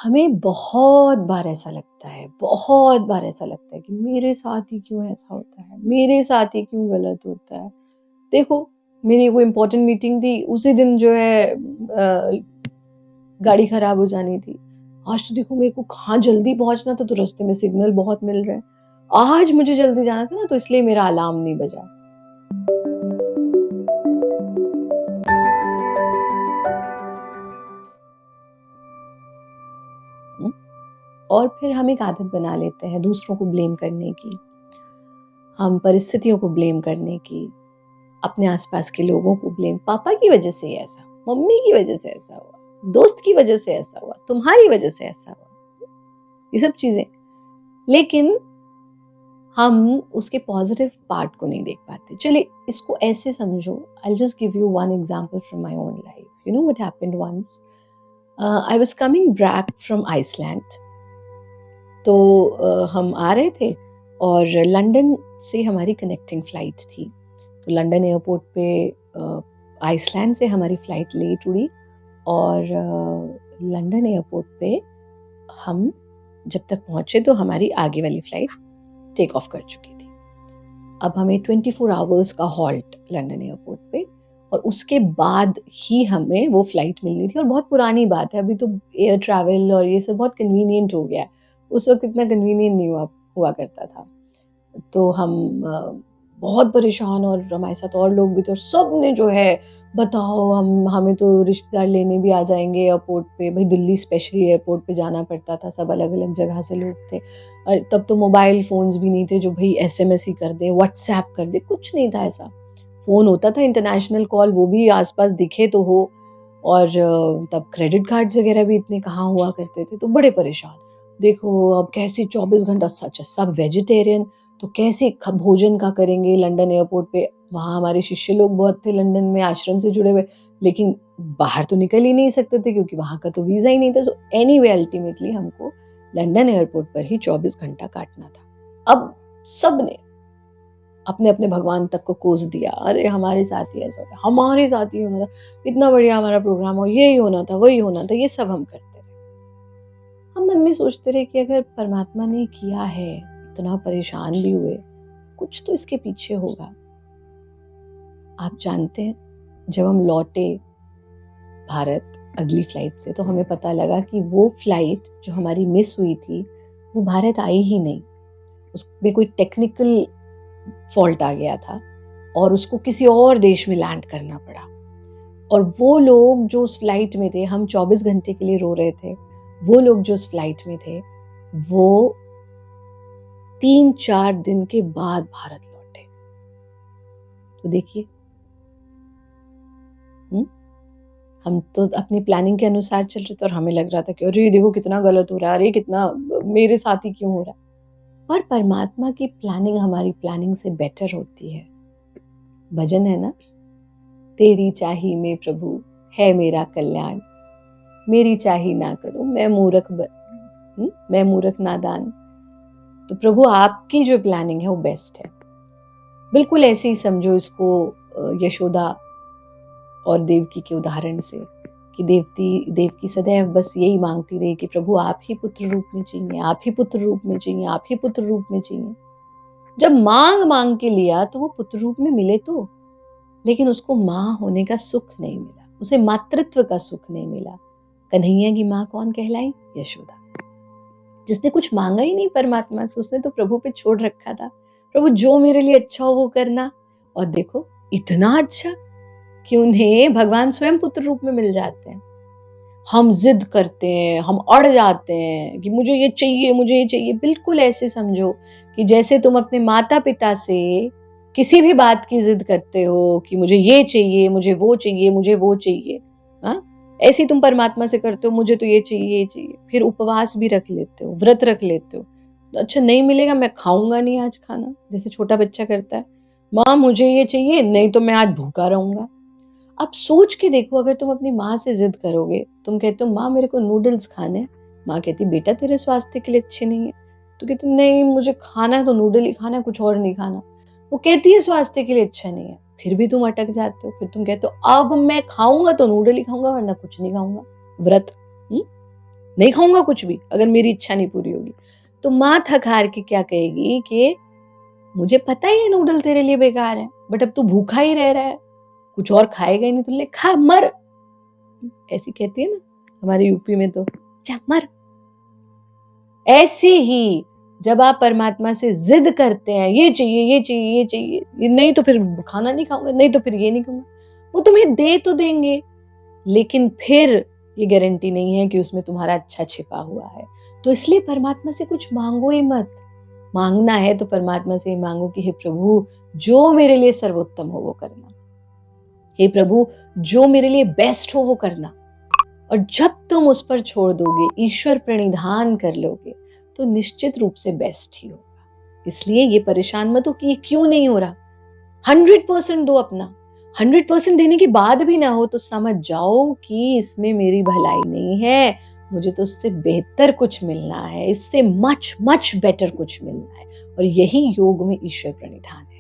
हमें बहुत बार ऐसा लगता है, बहुत बार ऐसा लगता है कि मेरे साथ ही क्यों ऐसा होता है, मेरे साथ ही क्यों गलत होता है। देखो, मेरी कोई इम्पोर्टेंट मीटिंग थी, उसी दिन जो है गाड़ी खराब हो जानी थी। आज तो देखो मेरे को कहाँ जल्दी पहुंचना था, तो रास्ते में सिग्नल बहुत मिल रहे हैं। आज मुझे जल्दी जाना था ना, तो इसलिए मेरा अलार्म नहीं बजा। हम्म? और फिर हम एक आदत बना लेते हैं दूसरों को ब्लेम करने की, हम परिस्थितियों को ब्लेम करने की, अपने आसपास के लोगों को ब्लेम, पापा की वजह से ऐसा, मम्मी की वजह से ऐसा हुआ, दोस्त की वजह से ऐसा हुआ, तुम्हारी वजह से ऐसा हुआ, ये सब चीजें। लेकिन हम उसके पॉजिटिव पार्ट को नहीं देख पाते। चलिए इसको ऐसे समझो, I just give you one example from my own life. You know what happened once, I was coming back from Iceland. तो हम आ रहे थे और लंदन से हमारी कनेक्टिंग फ्लाइट थी। तो लंदन एयरपोर्ट पे आइसलैंड से हमारी फ्लाइट लेट उड़ी और लंदन एयरपोर्ट पे हम जब तक पहुंचे तो हमारी आगे वाली फ्लाइट टेक ऑफ कर चुकी थी। अब हमें 24 आवर्स का हॉल्ट लंदन एयरपोर्ट पे, और उसके बाद ही हमें वो फ्लाइट मिलनी थी। और बहुत पुरानी बात है, अभी तो एयर ट्रैवल और ये सब बहुत कन्वीनियंट हो गया है, उस वक्त इतना कन्वीनियंट नहीं हुआ करता था। तो हम बहुत परेशान, और हमारे साथ और लोग भी थे, और सब ने जो है, बताओ हमें तो रिश्तेदार लेने भी आ जाएंगे एयरपोर्ट पे। भाई दिल्ली स्पेशली एयरपोर्ट पे जाना पड़ता था, सब अलग अलग जगह से लोग थे। और तब तो मोबाइल फोन्स भी नहीं थे जो भाई एसएमएस ही कर दे, व्हाट्सएप कर दे, कुछ नहीं था ऐसा। फोन होता था इंटरनेशनल कॉल, वो भी आसपास दिखे तो हो। और तब क्रेडिट कार्ड्स वगैरह भी इतने कहाँ हुआ करते थे, तो बड़े परेशान। देखो अब कैसे 24 घंटा, सच है सब वेजिटेरियन, तो कैसे भोजन का करेंगे लंदन एयरपोर्ट पे। वहां हमारे शिष्य लोग बहुत थे लंदन में, आश्रम से जुड़े हुए, लेकिन बाहर तो निकल ही नहीं सकते थे क्योंकि वहां का तो वीजा ही नहीं था। सो एनीवे अल्टीमेटली हमको लंदन एयरपोर्ट पर ही 24 घंटा काटना था। अब सब ने अपने अपने भगवान तक को कोस दिया, अरे हमारे साथ ही ऐसा होता, हमारे साथ ही होना था, इतना बढ़िया हमारा प्रोग्राम हो, यही होना था, वही होना था, ये सब हम करते रहे। हम मन में सोचते रहे कि अगर परमात्मा ने किया है, इतना परेशान भी हुए, कुछ तो इसके पीछे होगा। आप जानते हैं, जब हम लौटे भारत अगली फ्लाइट से, तो हमें पता लगा कि वो फ्लाइट जो हमारी मिस हुई थी वो भारत आई ही नहीं। उसमें कोई टेक्निकल फॉल्ट आ गया था और उसको किसी और देश में लैंड करना पड़ा। और वो लोग जो उस फ्लाइट में थे, हम 24 घंटे के लिए रो रहे थे, वो लोग जो उस फ्लाइट में थे वो 3-4 दिन के बाद भारत लौटे। तो देखिए, हम तो अपनी प्लानिंग के अनुसार चल रहे थे और हमें लग रहा था कि अरे देखो कितना गलत हो रहा है, अरे कितना मेरे साथ ही क्यों हो रहा है। पर परमात्मा की प्लानिंग हमारी प्लानिंग से बेटर होती है। भजन है ना, तेरी चाही में प्रभु है मेरा कल्याण, मेरी चाही ना करो मैं मूर्ख नादान। तो प्रभु आपकी जो प्लानिंग है वो बेस्ट है। बिल्कुल ऐसे ही समझो इसको यशोदा और देवकी के उदाहरण से, कि देवकी सदैव बस यही मांगती रही कि प्रभु आप ही पुत्र रूप में चाहिए, आप ही पुत्र रूप में चाहिए, आप ही पुत्र रूप में चाहिए। जब मांग के लिया तो वो पुत्र रूप में मिले तो, लेकिन उसको माँ होने का सुख नहीं मिला, उसे मातृत्व का सुख नहीं मिला। कन्हैया की माँ कौन कहलाई? यशोदा, जिसने कुछ मांगा ही नहीं परमात्मा से, उसने तो प्रभु पे छोड़ रखा था, प्रभु जो मेरे लिए अच्छा हो वो करना। और देखो इतना अच्छा कि उन्हें भगवान स्वयं पुत्र रूप में मिल जाते हैं। हम जिद करते हैं, हम अड़ जाते हैं कि मुझे ये चाहिए, मुझे ये चाहिए। बिल्कुल ऐसे समझो कि जैसे तुम अपने माता पिता से किसी भी बात की जिद करते हो कि मुझे ये चाहिए, मुझे वो चाहिए, मुझे वो चाहिए, हाँ, ऐसे ही तुम परमात्मा से करते हो, मुझे तो ये चाहिए, ये चाहिए। फिर उपवास भी रख लेते हो, व्रत रख लेते हो, अच्छा नहीं मिलेगा मैं खाऊंगा नहीं आज खाना, जैसे छोटा बच्चा करता है, माँ मुझे ये चाहिए, नहीं तो मैं आज भूखा रहूंगा। अब सोच के देखो, अगर तुम अपनी माँ से जिद करोगे, तुम कहते हो माँ मेरे को नूडल्स खाने हैं, माँ कहती बेटा तेरे स्वास्थ्य के लिए अच्छे नहीं है, तो कहती नहीं मुझे खाना है तो नूडल ही खाना है, कुछ और नहीं खाना। वो कहती है स्वास्थ्य के लिए अच्छा नहीं है, फिर भी तुम अटक जाते हो, फिर तुम कहते हो अब मैं खाऊंगा तो नूडल ही खाऊंगा वरना कुछ नहीं खाऊंगा, व्रत। नहीं खाऊंगा कुछ भी अगर मेरी इच्छा नहीं पूरी होगी। तो माँ थक हार के क्या कहेगी कि मुझे पता ही है नूडल तेरे लिए बेकार है, बट अब तू भूखा ही रह रहा है, कुछ और खाएगा ही नहीं, तो ले खा मर। ऐसी कहती है ना हमारे यूपी में, तो जा मर। ऐसे ही जब आप परमात्मा से जिद करते हैं, ये चाहिए ये चाहिए ये चाहिए, ये नहीं तो फिर खाना नहीं खाऊंगा, नहीं तो फिर ये नहीं खाऊंगा, वो तुम्हें दे तो देंगे, लेकिन फिर ये गारंटी नहीं है कि उसमें तुम्हारा अच्छा छिपा हुआ है। तो इसलिए परमात्मा से कुछ मांगो ही मत। मांगना है तो परमात्मा से ही मांगो कि हे प्रभु, जो मेरे लिए सर्वोत्तम हो वो करना, हे प्रभु जो मेरे लिए बेस्ट हो वो करना। और जब तुम उस पर छोड़ दोगे, ईश्वर प्रणिधान कर लोगे, तो निश्चित रूप से बेस्ट ही होगा। इसलिए ये परेशान मत हो कि ये क्यों नहीं हो रहा। 100% दो अपना। 100% देने के बाद भी ना हो तो समझ जाओ कि इसमें मेरी भलाई नहीं है, मुझे तो उससे बेहतर कुछ मिलना है, इससे मच मच बेटर कुछ मिलना है। और यही योग में ईश्वर प्रणिधान है।